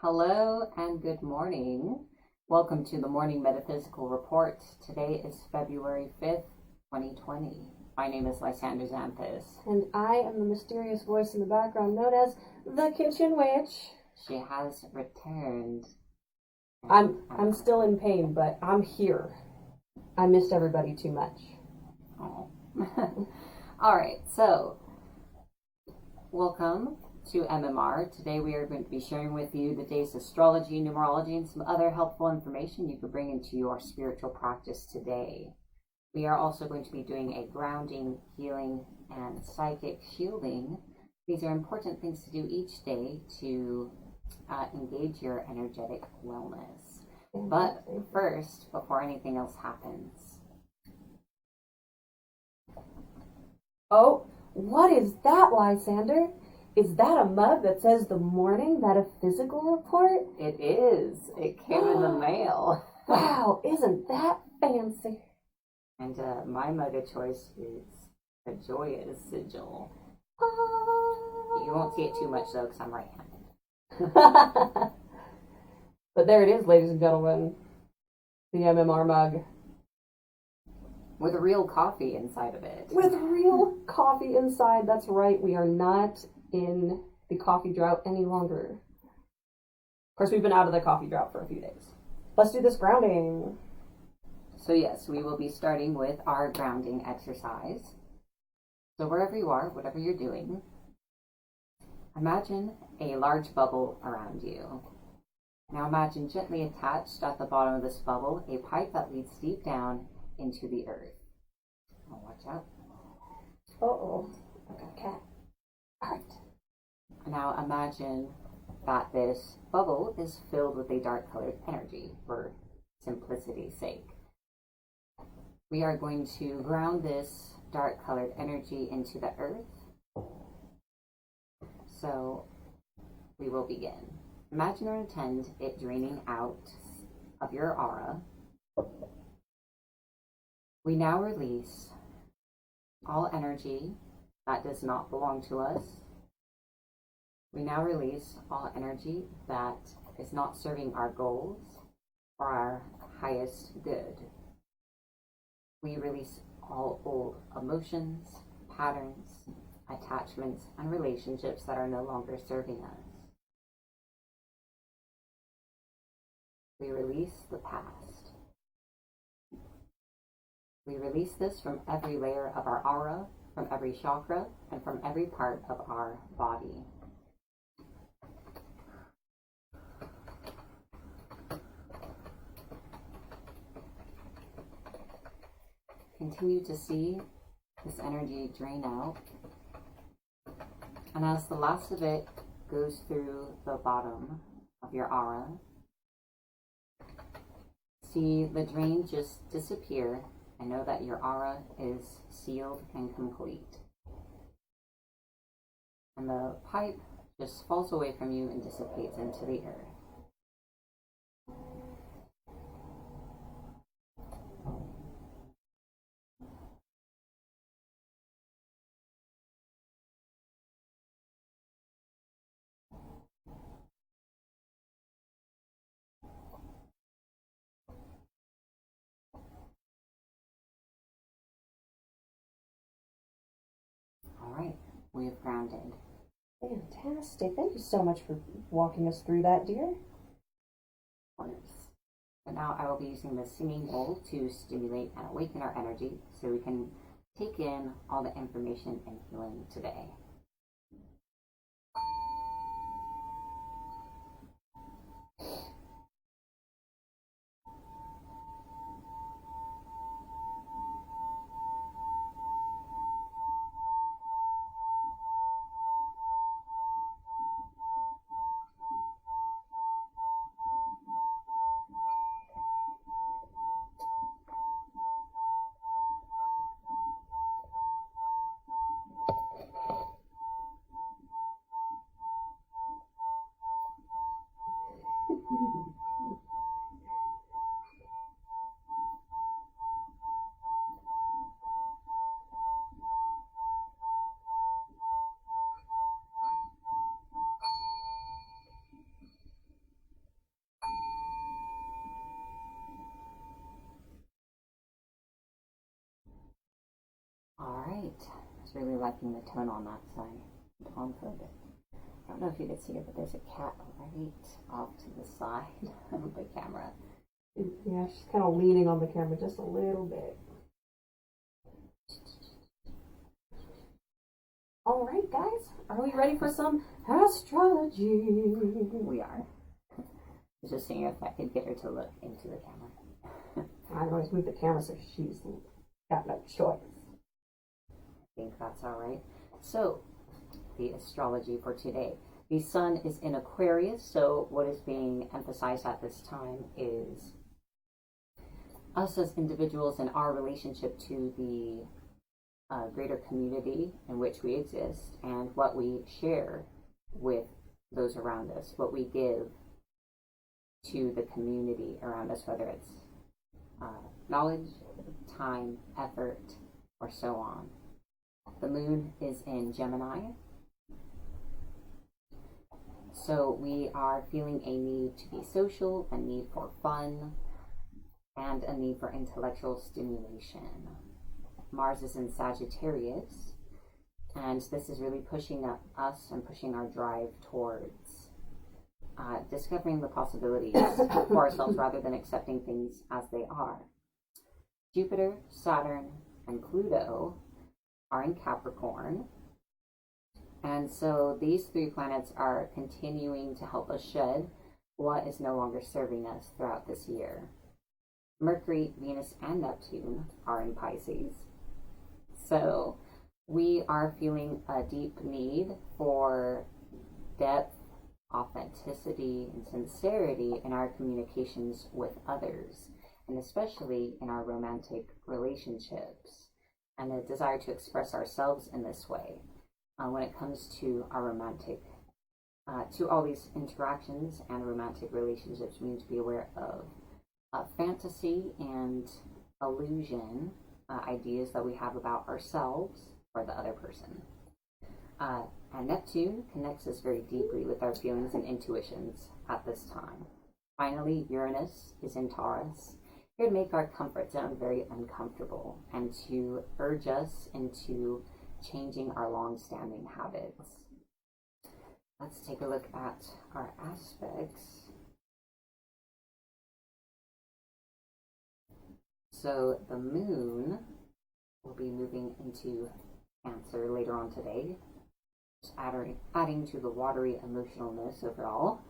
Hello and good morning. Welcome to the Morning Metaphysical Report. Today is February 5th, 2020. My name is Lysander Xanthus. And I am the mysterious voice in the background known as the Kitchen Witch. She has returned. I'm still in pain, but I'm here. I missed everybody too much. Oh. All right, so welcome to MMR. Today we are going to be sharing with you the day's astrology, numerology, and some other helpful information you could bring into your spiritual practice today. We are also going to be doing a grounding, healing, and psychic shielding. These are important things to do each day to engage your energetic wellness. But first, before anything else happens. Oh, what is that, Lysander? Is that a mug that says the Morning Metaphysical Report? It is. It came in the mail. Wow, isn't that fancy? And my mug of choice is a joyous sigil. You won't see it too much though, because I'm right-handed. But there it is, ladies and gentlemen. The MMR mug. With real coffee inside of it. With real coffee inside. That's right. We are not in the coffee drought any longer. Of course, we've been out of the coffee drought for a few days. Let's do this grounding. So yes, we will be starting with our grounding exercise. So wherever you are, whatever you're doing, imagine a large bubble around you. Now imagine gently attached at the bottom of this bubble a pipe that leads deep down into the earth. Oh, watch out. Uh-oh. I got a cat. All right. Now imagine that this bubble is filled with a dark colored energy for simplicity's sake. We are going to ground this dark colored energy into the earth. So we will begin. Imagine or intend it draining out of your aura. We now release all energy that does not belong to us. We now release all energy that is not serving our goals or our highest good. We release all old emotions, patterns, attachments, and relationships that are no longer serving us. We release the past. We release this from every layer of our aura, from every chakra, and from every part of our body. Continue to see this energy drain out. And as the last of it goes through the bottom of your aura, see the drain just disappear and know that your aura is sealed and complete. And the pipe just falls away from you and dissipates into the earth. All right, we have grounded. Fantastic. Thank you so much for walking us through that, dear. Of course. But now I will be using the singing bowl to stimulate and awaken our energy so we can take in all the information and healing today. right. I was really liking the tone on that side. On for a bit. I don't know if you could see it, but there's a cat right off to the side of the camera. Yeah, she's kind of leaning on the camera just a little bit. All right, guys, are we ready for some astrology? We are. I was just seeing if I could get her to look into the camera. I always move the camera so she's got no choice. I think that's all right. So, the astrology for today. The sun is in Aquarius, so what is being emphasized at this time is us as individuals and our relationship to the greater community in which we exist, and what we share with those around us, what we give to the community around us, whether it's knowledge, time, effort, or so on. The moon is in Gemini, so we are feeling a need to be social, a need for fun, and a need for intellectual stimulation. Mars is in Sagittarius, and this is really pushing us and pushing our drive towards discovering the possibilities for ourselves rather than accepting things as they are. Jupiter, Saturn, and Pluto are in Capricorn, and so these three planets are continuing to help us shed what is no longer serving us throughout this year. Mercury, Venus, and Neptune are in Pisces. So we are feeling a deep need for depth, authenticity, and sincerity in our communications with others, and especially in our romantic relationships, and a desire to express ourselves in this way when it comes to our romantic, to all these interactions and romantic relationships. We need to be aware of fantasy and illusion ideas that we have about ourselves or the other person. And Neptune connects us very deeply with our feelings and intuitions at this time. Finally, Uranus is in Taurus, here to make our comfort zone very uncomfortable and to urge us into changing our long-standing habits. Let's take a look at our aspects. So the moon will be moving into Cancer later on today, just adding to the watery emotionalness overall.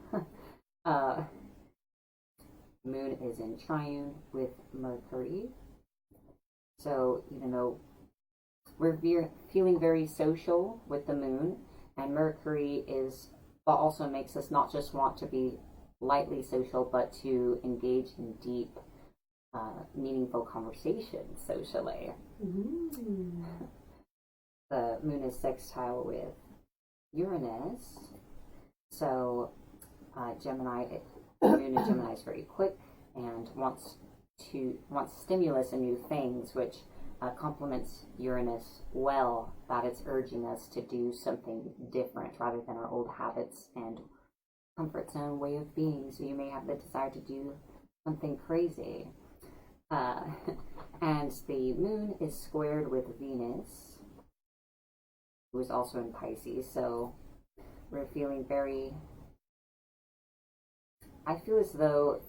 Moon is in trine with Mercury. So even though we're feeling very social with the moon, and Mercury also makes us not just want to be lightly social, but to engage in deep meaningful conversations socially. The moon is sextile with Uranus, so Gemini, the moon in Gemini is very quick and wants stimulus and new things, which complements Uranus well, that it's urging us to do something different rather than our old habits and comfort zone way of being. So you may have the desire to do something crazy. And the moon is squared with Venus, who is also in Pisces. So we're feeling I feel as though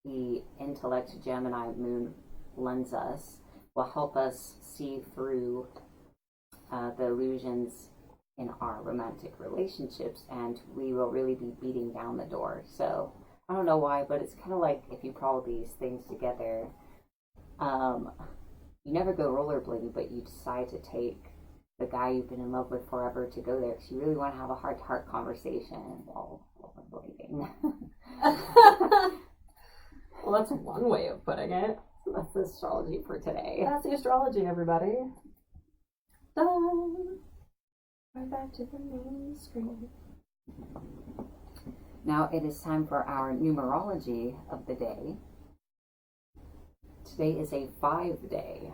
the intellect Gemini moon lends us will help us see through the illusions in our romantic relationships, and we will really be beating down the door. So I don't know why, but it's kind of like if you put all these things together, you never go rollerblading, but you decide to take the guy you've been in love with forever to go there because you really want to have a heart-to-heart conversation while rollerblading. Well, that's one way of putting it. So that's the astrology for today. That's the astrology, everybody. Done. Right back to the main screen. Now it is time for our numerology of the day. Today is a 5-day.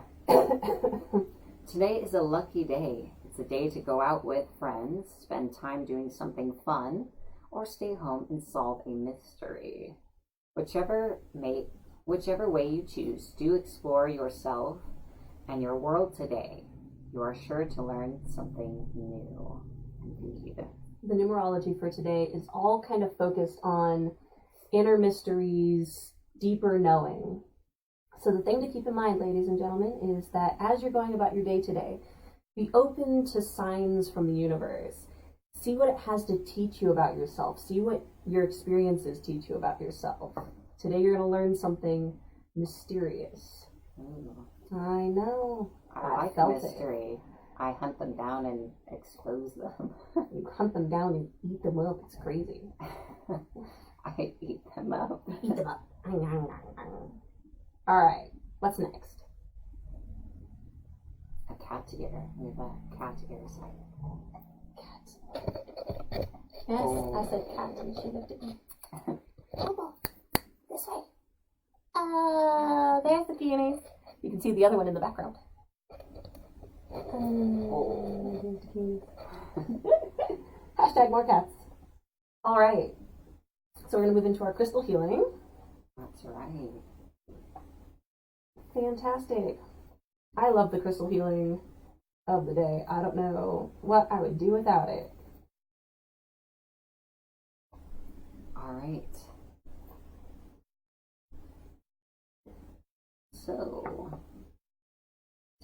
Today is a lucky day. It's a day to go out with friends, spend time doing something fun, or stay home and solve a mystery. Whichever way you choose, do explore yourself and your world today. You are sure to learn something new. Indeed. The numerology for today is all kind of focused on inner mysteries, deeper knowing. So the thing to keep in mind, ladies and gentlemen, is that as you're going about your day today, be open to signs from the universe. See what it has to teach you about yourself. See what your experiences teach you about yourself. Today you're going to learn something mysterious. Ooh. I know. I like a mystery. I hunt them down and expose them. You hunt them down and eat them up. It's crazy. I eat them up. Eat them up. All right. What's next? A cat ear. We have a cat ear sign. Cat. Yes, I said cat and she looked at me. Elbow. This way. There's the peonies. You can see the other one in the background. Hashtag more cats. All right. So we're going to move into our crystal healing. That's right. Fantastic. I love the crystal healing of the day. I don't know what I would do without it. All right. So,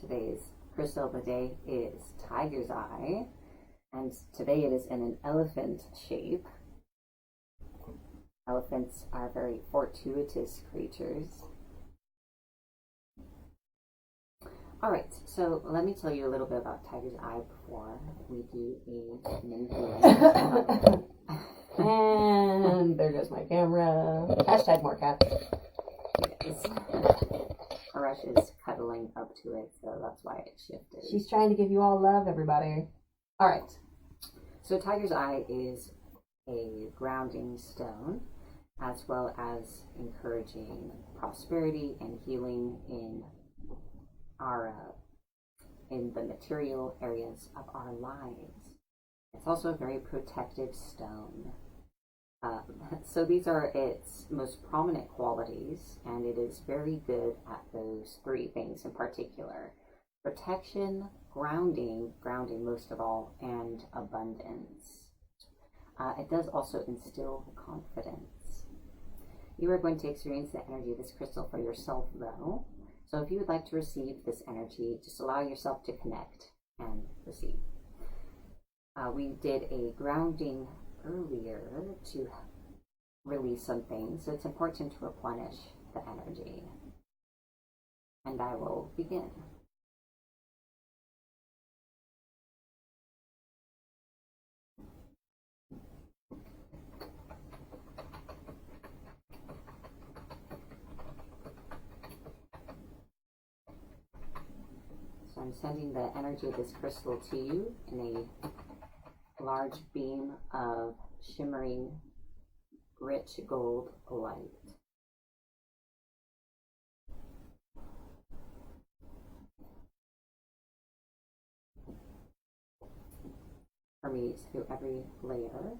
today's crystal of the day is Tiger's Eye, and today it is in an elephant shape. Elephants are very fortuitous creatures. All right, so let me tell you a little bit about Tiger's Eye before we do a mini And there goes my camera. Hashtag more cats. Yes. Arash is cuddling up to it, so that's why it shifted. She's trying to give you all love, everybody. All right. So Tiger's Eye is a grounding stone, as well as encouraging prosperity and healing in the material areas of our lives. It's also a very protective stone. So these are its most prominent qualities, and it is very good at those three things in particular: protection, grounding most of all, and abundance. It does also instill confidence. You are going to experience the energy of this crystal for yourself, though. So if you would like to receive this energy, just allow yourself to connect and receive. We did a grounding earlier to release some things, so it's important to replenish the energy. And I will begin. So I'm sending the energy of this crystal to you in a large beam of shimmering, rich gold light. Permeates through every layer,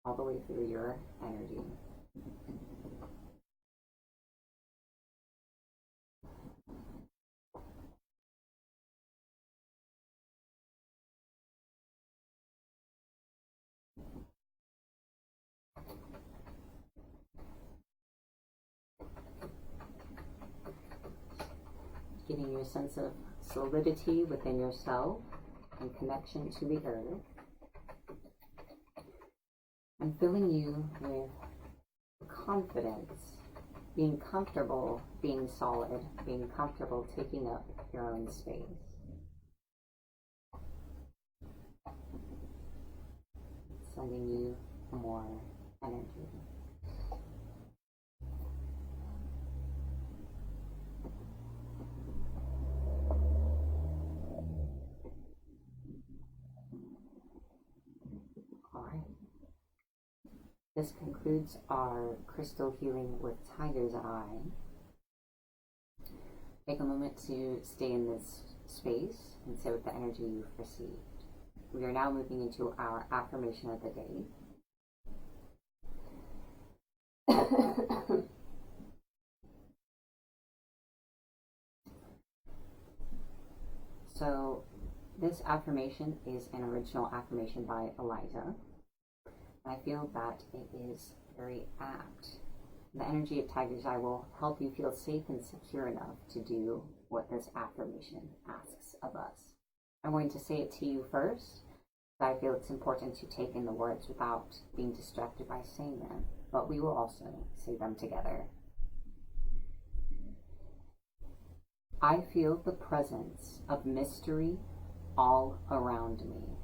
all the way through your energy. Giving you a sense of solidity within yourself and connection to the earth, and filling you with confidence, being comfortable, being solid, being comfortable taking up your own space. Sending you more energy. This concludes our crystal healing with Tiger's Eye. Take a moment to stay in this space and sit with the energy you've received. We are now moving into our affirmation of the day. So this affirmation is an original affirmation by Eliza. I feel that it is very apt. The energy of Tiger's Eye will help you feel safe and secure enough to do what this affirmation asks of us. I'm going to say it to you first. I feel it's important to take in the words without being distracted by saying them, but we will also say them together. I feel the presence of mystery all around me.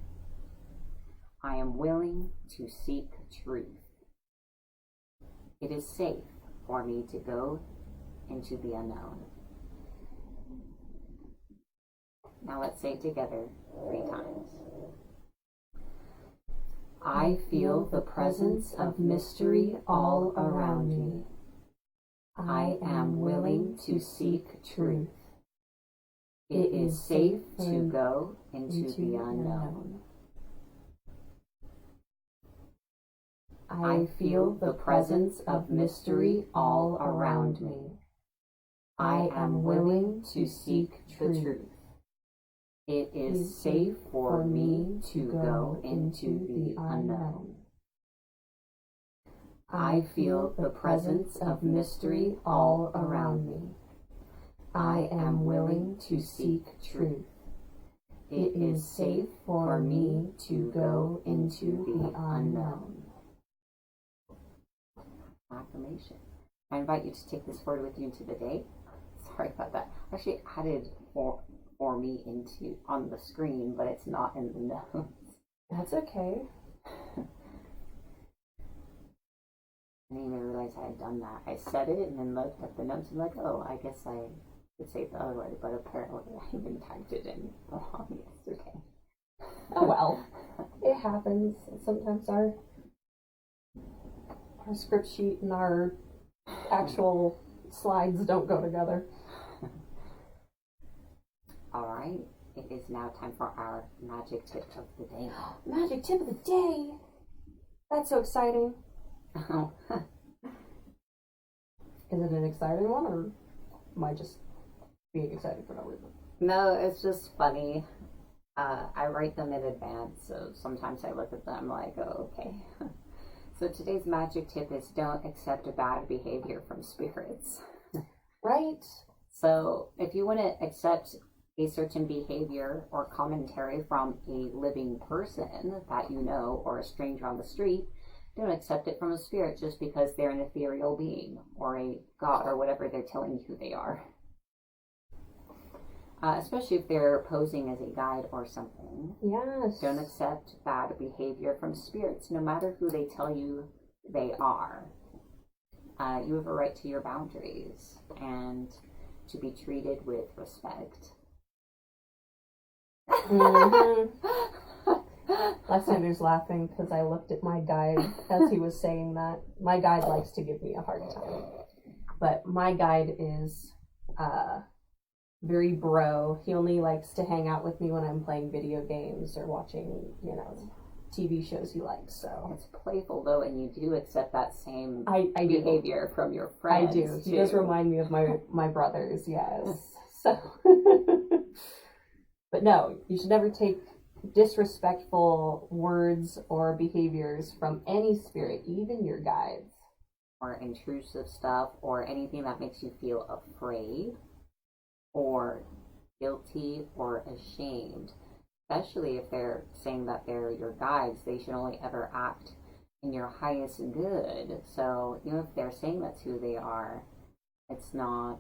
I am willing to seek truth. It is safe for me to go into the unknown. Now let's say it together 3 times. I feel the presence of mystery all around me. I am willing to seek truth. It is safe to go into the unknown. I feel the presence of mystery all around me. I am willing to seek the truth. It is safe for me to go into the unknown. I feel the presence of mystery all around me. I am willing to seek truth. It is safe for me to go into the unknown. Affirmation. I invite you to take this forward with you into the day. Sorry about that. I actually added for me into on the screen, but it's not in the notes. That's okay. I didn't even realize I had done that. I said it and then looked at the notes and like, oh, I guess I could say it the other way, but apparently I even typed it in wrong yesterday. Oh well, it happens. Sometimes our script sheet and our actual slides don't go together. All right, it is now time for our magic tip of the day. Magic tip of the day! That's so exciting. Oh. Is it an exciting one, or am I just being excited for no reason? No, it's just funny. I write them in advance, so sometimes I look at them like, oh, okay. So today's magic tip is don't accept bad behavior from spirits. Right. So if you want to accept a certain behavior or commentary from a living person that you know or a stranger on the street, don't accept it from a spirit just because they're an ethereal being or a god or whatever they're telling you who they are. Especially if they're posing as a guide or something. Yes. Don't accept bad behavior from spirits, no matter who they tell you they are. You have a right to your boundaries and to be treated with respect. Mm-hmm. Lysander's laughing because I looked at my guide as he was saying that. My guide likes to give me a hard time. But my guide is very bro. He only likes to hang out with me when I'm playing video games or watching, TV shows he likes. So it's playful though, and you do accept that same I behavior from your friends. I do. He does remind me of my brothers, yes. So but no, you should never take disrespectful words or behaviors from any spirit, even your guides. Or intrusive stuff, or anything that makes you feel afraid or guilty or ashamed. Especially if they're saying that they're your guides, they should only ever act in your highest good. So even if they're saying that's who they are, it's not,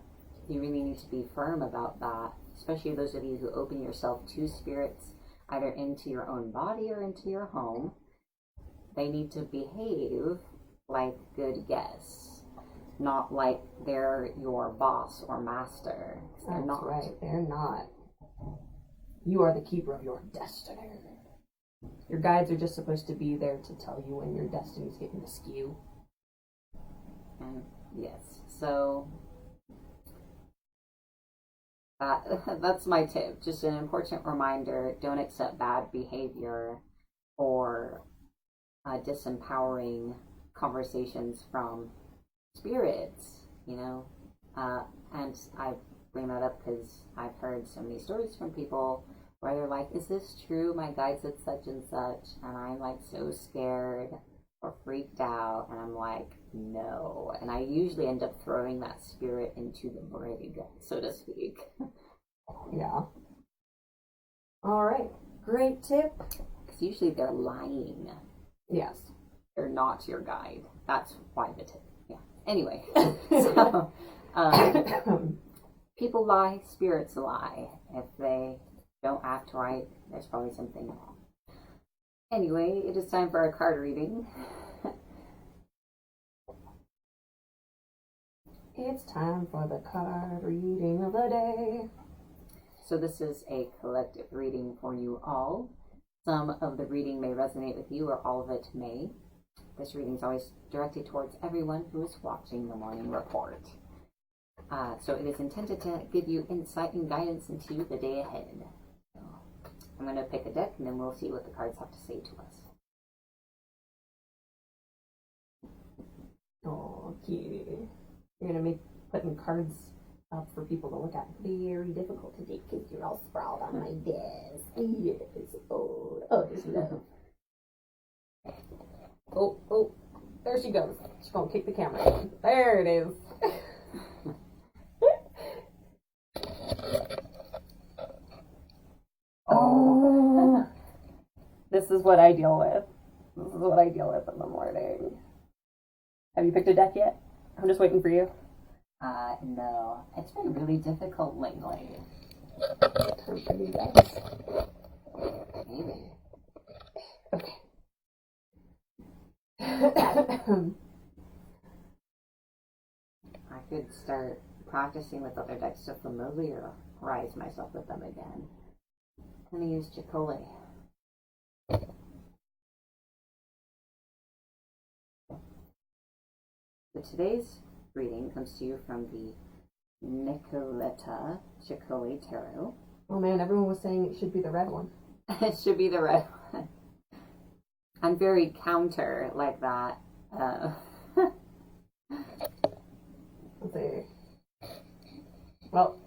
you really need to be firm about that. Especially those of you who open yourself to spirits, either into your own body or into your home. They need to behave like good guests, not like they're your boss or master. They're not. Right, they're not. You are the keeper of your destiny. Your guides are just supposed to be there to tell you when your destiny's getting askew. And yes, so that's my tip. Just an important reminder: don't accept bad behavior or disempowering conversations from spirits. And I bring that up because I've heard so many stories from people where they're like, is this true? My guide said such and such, and I'm like so scared or freaked out, and I'm like, no. And I usually end up throwing that spirit into the brig, so to speak. Yeah. All right. Great tip. Because usually they're lying. Yes. They're not your guide. That's why the tip. Yeah. Anyway, so people lie, spirits lie. If they don't act right, there's probably something wrong. Anyway, it is time for our card reading. It's time for the card reading of the day. So this is a collective reading for you all. Some of the reading may resonate with you, or all of it may. This reading is always directed towards everyone who is watching the Morning Report. So it is intended to give you insight and guidance into the day ahead. So I'm going to pick a deck, and then we'll see what the cards have to say to us. Oh, cute. You're going to be putting cards up for people to look at. Very difficult to do because you're all sprawled on my desk. Yes. Oh, just love. Oh, there she goes. She's going to kick the camera down. There it is. Oh. This is what I deal with. This is what I deal with in the morning. Have you picked a deck yet? I'm just waiting for you. No. It's been really difficult lately. Time for you guys. Maybe. Okay. I could start practicing with other decks to familiarize myself with them again. I'm going to use Chicole. So today's reading comes to you from the Nicoletta Chicole Tarot. Oh man, everyone was saying it should be the red one. It should be the red one. I'm very counter like that. Let's see. Well,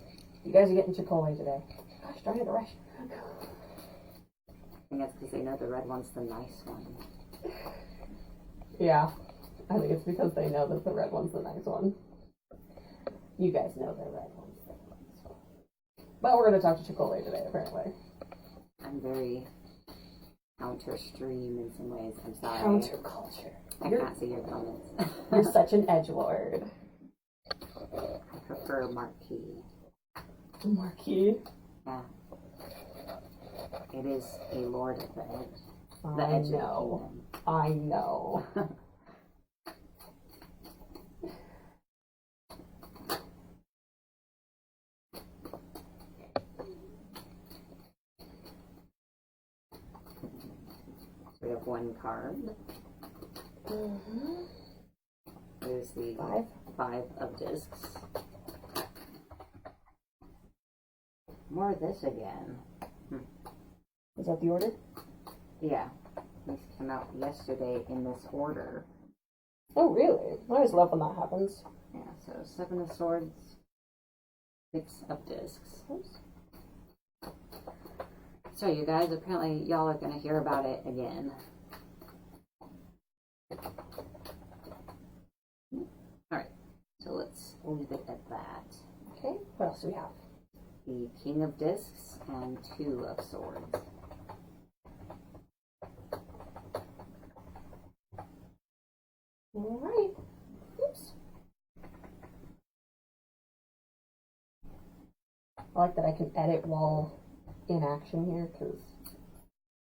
you guys are getting Chicole today. Gosh, darn it, rush. I think that's because they know the red one's the nice one. Yeah, I think it's because they know that the red one's the nice one. You guys know the red one's the nice one. But we're going to talk to Chicole today, apparently. I'm very counter-stream in some ways. I'm sorry. Counterculture. I can't see your comments. You're such an edgelord. I prefer Marquis. Marquis? Yeah. It is a lord of the edge. The I edge know. of I know. the kingdom. We have one card. Mm-hmm. There's the five of discs. More of this again. Is that the order? Yeah. These came out yesterday in this order. Oh, really? I always love when that happens. Yeah, so 7 of Swords, 6 of discs. Oops. So you guys, apparently y'all are going to hear about it again. Alright, so let's leave it at that. Okay, what else do we have? The King of Discs and 2 of Swords. Alright. Oops. I like that I can edit while in action here, because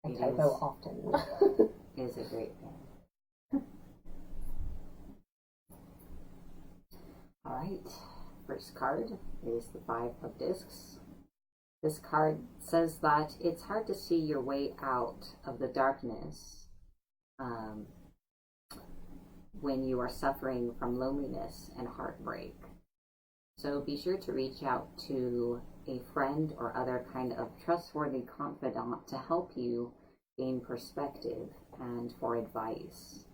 I typo often. It is a great thing. Alright, first card is the 5 of discs. This card says that it's hard to see your way out of the darkness when you are suffering from loneliness and heartbreak. So be sure to reach out to a friend or other kind of trustworthy confidant to help you gain perspective and for advice.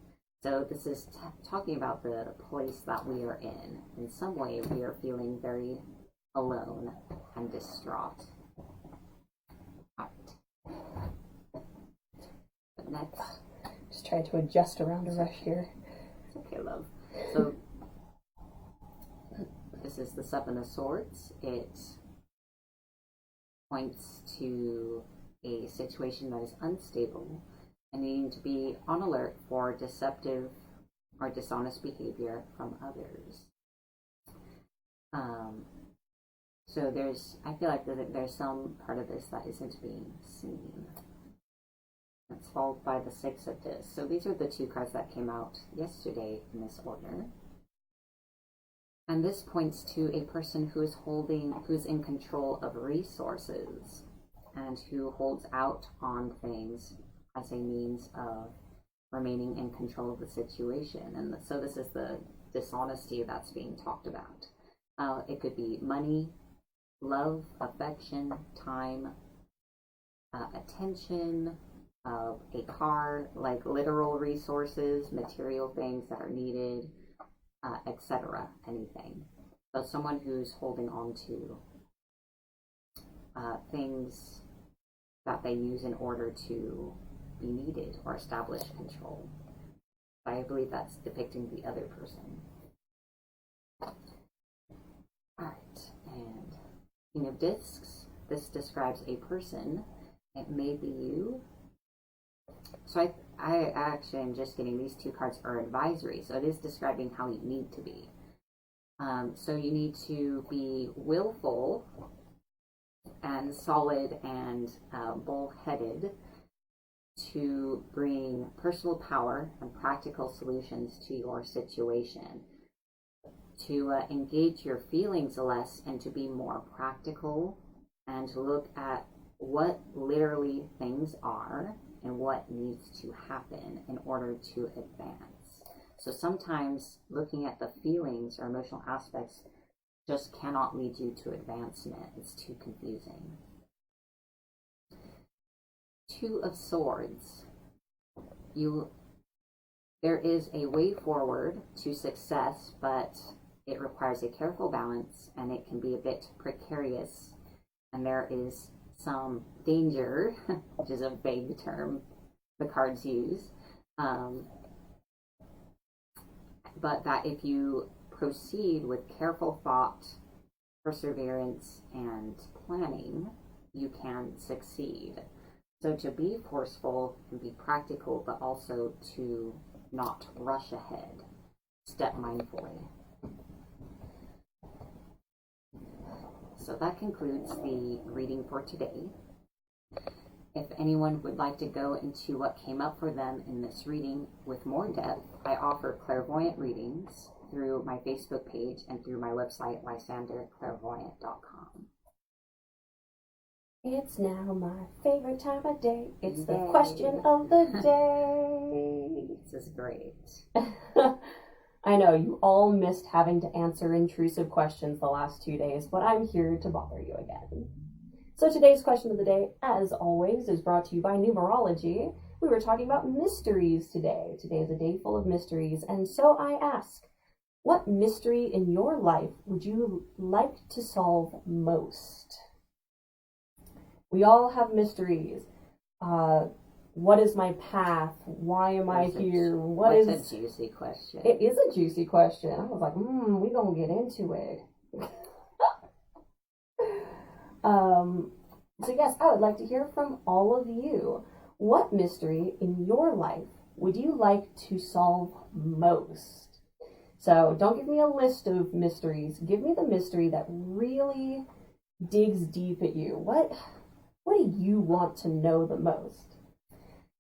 So this is talking about the place that we are in. In some way, we are feeling very alone and distraught. Next. Just trying to adjust around a rush here. It's okay, love. So, this is the Seven of Swords. It points to a situation that is unstable and needing to be on alert for deceptive or dishonest behavior from others. So I feel like there's some part of this that isn't being seen. That's followed by the Six of Discs. So these are the two cards that came out yesterday in this order. And this points to a person who's in control of resources and who holds out on things as a means of remaining in control of the situation. And so this is the dishonesty that's being talked about. It could be money, love, affection, time, attention, a car, like literal resources, material things that are needed, etc. Anything. So someone who's holding on to things that they use in order to be needed or establish control. I believe that's depicting the other person. Alright, and King of Discs. This describes a person. It may be you. So I actually am just getting these two cards are advisory. So it is describing how you need to be. So you need to be willful and solid and bullheaded to bring personal power and practical solutions to your situation. To engage your feelings less and to be more practical and to look at what literally things are and what needs to happen in order to advance. So sometimes looking at the feelings or emotional aspects just cannot lead you to advancement. It's too confusing. Two of Swords. There is a way forward to success, but it requires a careful balance and it can be a bit precarious. And there is some danger, which is a vague term the cards use, but that if you proceed with careful thought, perseverance, and planning, you can succeed. So to be forceful and be practical, but also to not rush ahead. Step mindfully. So that concludes the reading for today. If anyone would like to go into what came up for them in this reading with more depth, I offer clairvoyant readings through my Facebook page and through my website, lysanderclairvoyant.com. It's now my favorite time of day. It's the question of the day. This is great. I know you all missed having to answer intrusive questions the last 2 days, but I'm here to bother you again. So today's question of the day, as always, is brought to you by Numerology. We were talking about mysteries today. Today is a day full of mysteries, and so I ask, what mystery in your life would you like to solve most? We all have mysteries. What is my path? Why am I here? What's a juicy question? It is a juicy question. I was like, we're going to get into it. So yes, I would like to hear from all of you. What mystery in your life would you like to solve most? So don't give me a list of mysteries. Give me the mystery that really digs deep at you. What do you want to know the most?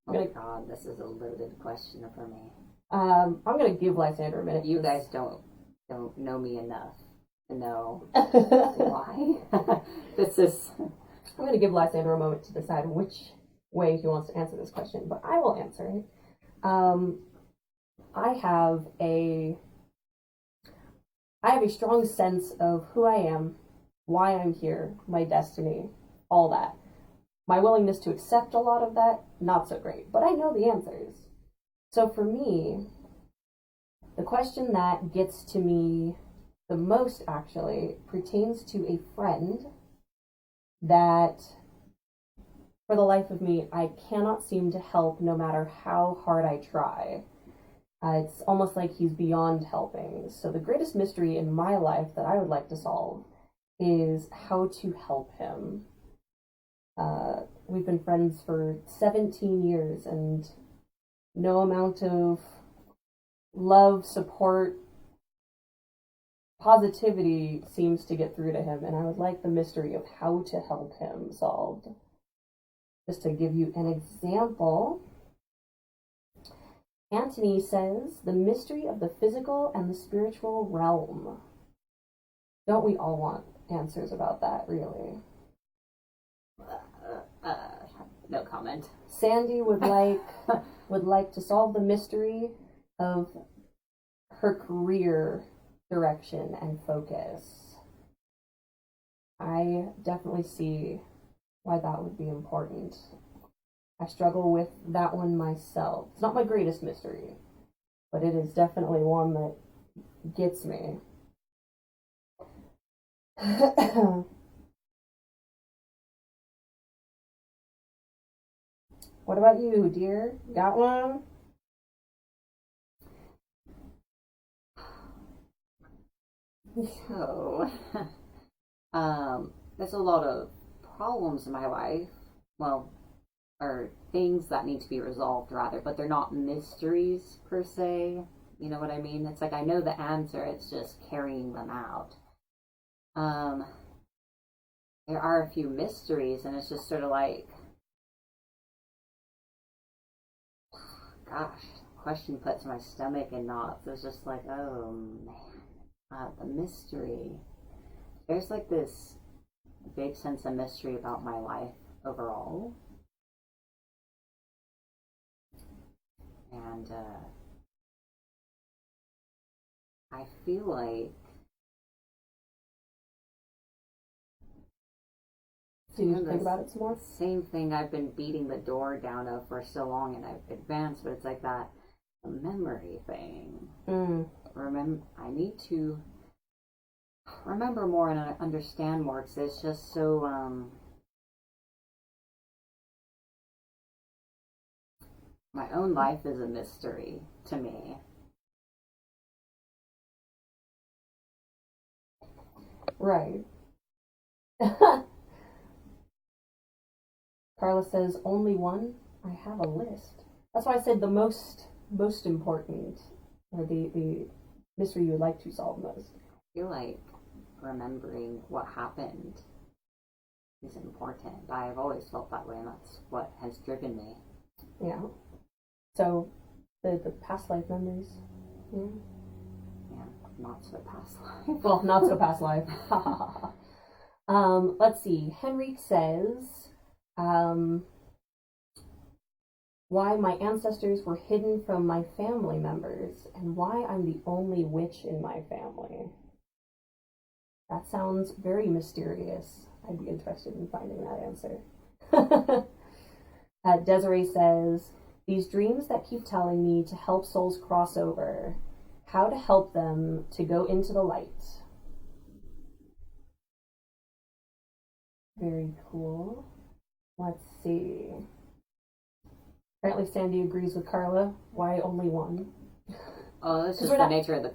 Oh my God, this is a loaded question for me. I'm gonna give Lysander a minute. You guys don't know me enough to know why. I'm gonna give Lysander a moment to decide which way he wants to answer this question, but I will answer it. I have a strong sense of who I am, why I'm here, my destiny, all that. My willingness to accept a lot of that, not so great, but I know the answers. So for me, the question that gets to me the most actually pertains to a friend that for the life of me, I cannot seem to help no matter how hard I try. It's almost like he's beyond helping. So the greatest mystery in my life that I would like to solve is how to help him. We've been friends for 17 years, and no amount of love, support, positivity seems to get through to him, and I would like the mystery of how to help him solved. Just to give you an example, Anthony says, the mystery of the physical and the spiritual realm. Don't we all want answers about that, really? No comment. Sandy would like to solve the mystery of her career direction and focus. I definitely see why that would be important. I struggle with that one myself. It's not my greatest mystery, but it is definitely one that gets me. What about you, dear? Got one? So, there's a lot of problems in my life. Well, or things that need to be resolved, rather, but they're not mysteries per se. You know what I mean? It's like I know the answer, it's just carrying them out. There are a few mysteries, and it's just sort of like, gosh, question puts my stomach in knots. It's just like, oh man, the mystery. There's like this big sense of mystery about my life overall. And I feel like... Do you think about it some more? Same thing I've been beating the door down of for so long, and I've advanced, but it's like that memory thing. I need to remember more and understand more, because it's just so... my own life is a mystery to me. Right. Carla says, only one? I have a list. That's why I said the most important, or the mystery you would like to solve most. I feel like remembering what happened is important. I've always felt that way, and that's what has driven me. Yeah. So, the past life memories. Yeah. Yeah, not so past life. Well, not so past life. Let's see. Henrique says, why my ancestors were hidden from my family members, and why I'm the only witch in my family. That sounds very mysterious. I'd be interested in finding that answer. Desiree says, these dreams that keep telling me to help souls cross over, how to help them to go into the light. Very cool. Let's see. Apparently Sandy agrees with Carla. Why only one? Oh, this is the nature of the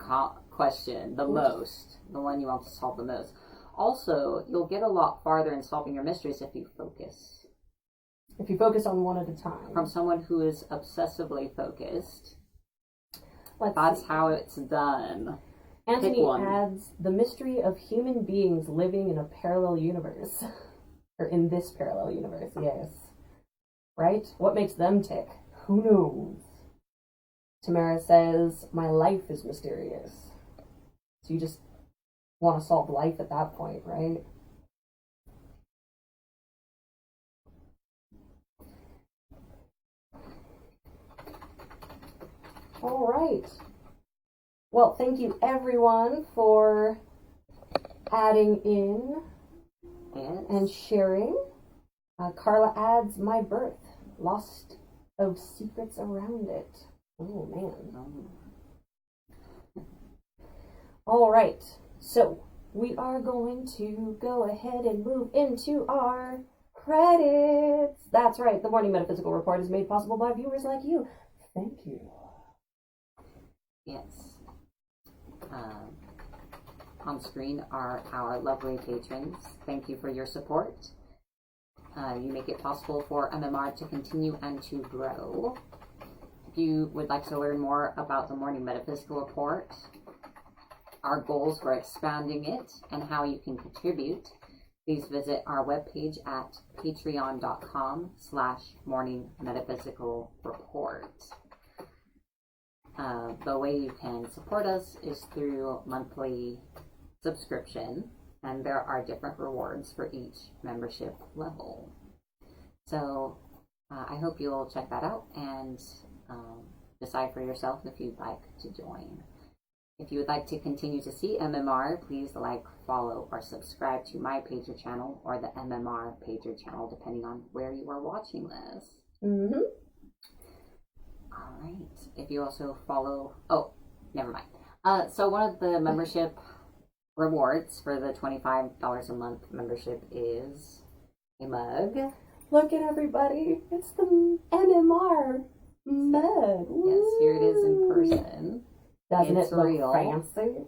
question. The one you want to solve the most. Also, you'll get a lot farther in solving your mysteries if you focus. If you focus on one at a time. From someone who is obsessively focused. That's see. How it's done. Anthony adds, the mystery of human beings living in a parallel universe. Or in this parallel universe, yes. Right? What makes them tick? Who knows? Tamara says, my life is mysterious. So you just want to solve life at that point, right? All right. Well, thank you everyone for adding in and sharing. Carla adds, my birth, lost of secrets around it. Oh, man. All right. So we are going to go ahead and move into our credits. That's right. The Morning Metaphysical Report is made possible by viewers like you. Thank you. Yes. On screen are our lovely patrons. Thank you for your support. You make it possible for MMR to continue and to grow. If you would like to learn more about the Morning Metaphysical Report, our goals for expanding it, and how you can contribute, please visit our webpage at patreon.com/Morning Metaphysical Report. The way you can support us is through monthly subscription, and there are different rewards for each membership level. So I hope you'll check that out and decide for yourself if you'd like to join. If you would like to continue to see MMR, please like, follow, or subscribe to my pager channel or the MMR pager channel, depending on where you are watching this. Mm-hmm. All right. If you also follow, never mind. So one of the membership rewards for the $25 a month membership is a mug. Look at everybody. It's the MMR mug. Yes, here it is in person. Doesn't It's it look real. fancy?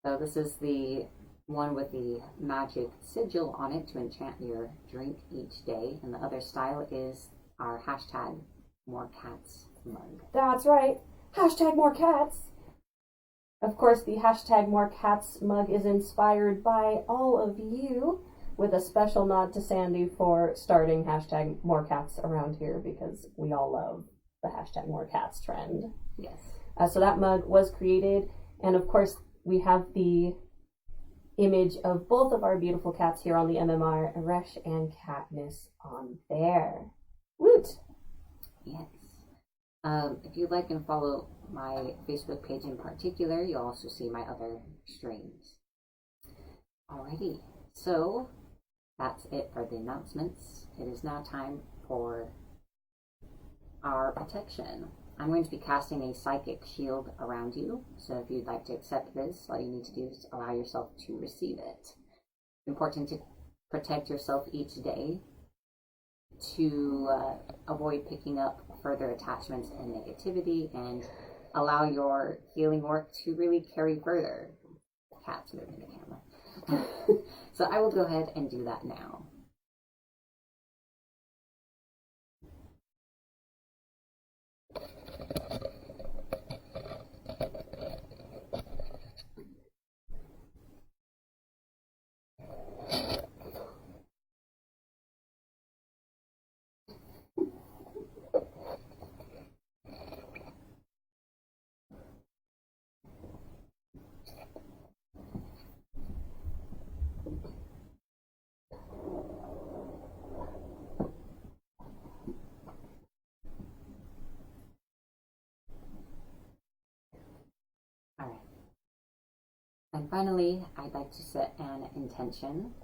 So this is the one with the magic sigil on it to enchant your drink each day. And the other style is our hashtag More Cats mug. That's right. Hashtag More Cats. Of course, the hashtag More Cats mug is inspired by all of you, with a special nod to Sandy for starting hashtag More Cats around here, because we all love the hashtag More Cats trend. Yes. So that mug was created, and of course we have the image of both of our beautiful cats here on the MMR, Resh and Katniss, on there. Woot! Yes. If you like and follow my Facebook page in particular, you'll also see my other streams. Alrighty, so that's it for the announcements. It is now time for our protection. I'm going to be casting a psychic shield around you, so if you'd like to accept this, all you need to do is allow yourself to receive it. It's important to protect yourself each day to avoid picking up further attachments and negativity, and allow your healing work to really carry further. Cat's moving the camera. So I will go ahead and do that now. Alright. And finally, I'd like to set an intention.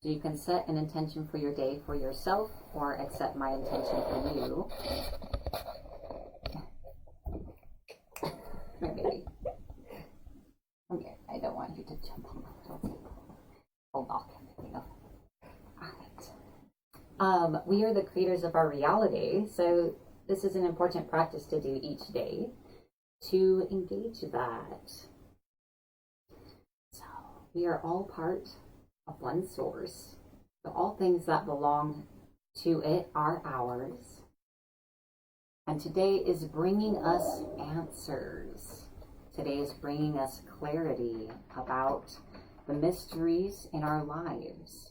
So you can set an intention for your day for yourself, or accept my intention for you. Come here, baby. Come here. I don't want you to jump on my table. Hold on. There you go. Alright. We are the creators of our reality, so this is an important practice to do each day to engage that. So we are all part of one source. So all things that belong to it are ours. And today is bringing us answers. Today is bringing us clarity about the mysteries in our lives.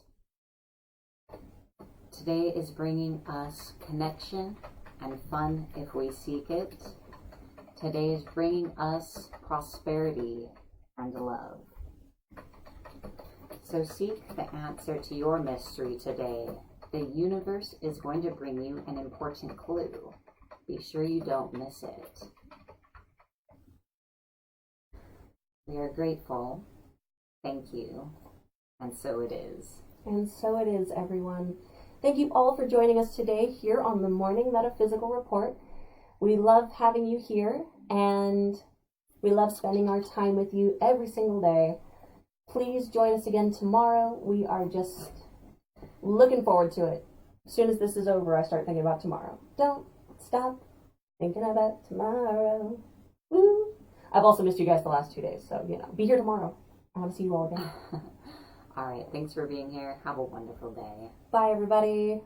Today is bringing us connection and fun if we seek it. Today is bringing us prosperity and love. So seek the answer to your mystery today. The universe is going to bring you an important clue. Be sure you don't miss it. We are grateful. Thank you. And so it is. And so it is, everyone. Thank you all for joining us today here on the Morning Metaphysical Report. We love having you here, and we love spending our time with you every single day. Please join us again tomorrow. We are just Looking forward to it. As soon as this is over, I start thinking about tomorrow. Don't stop thinking about tomorrow. Woo! I've also missed you guys the last 2 days, so, be here tomorrow. I want to see you all again. All right. Thanks for being here. Have a wonderful day. Bye, everybody.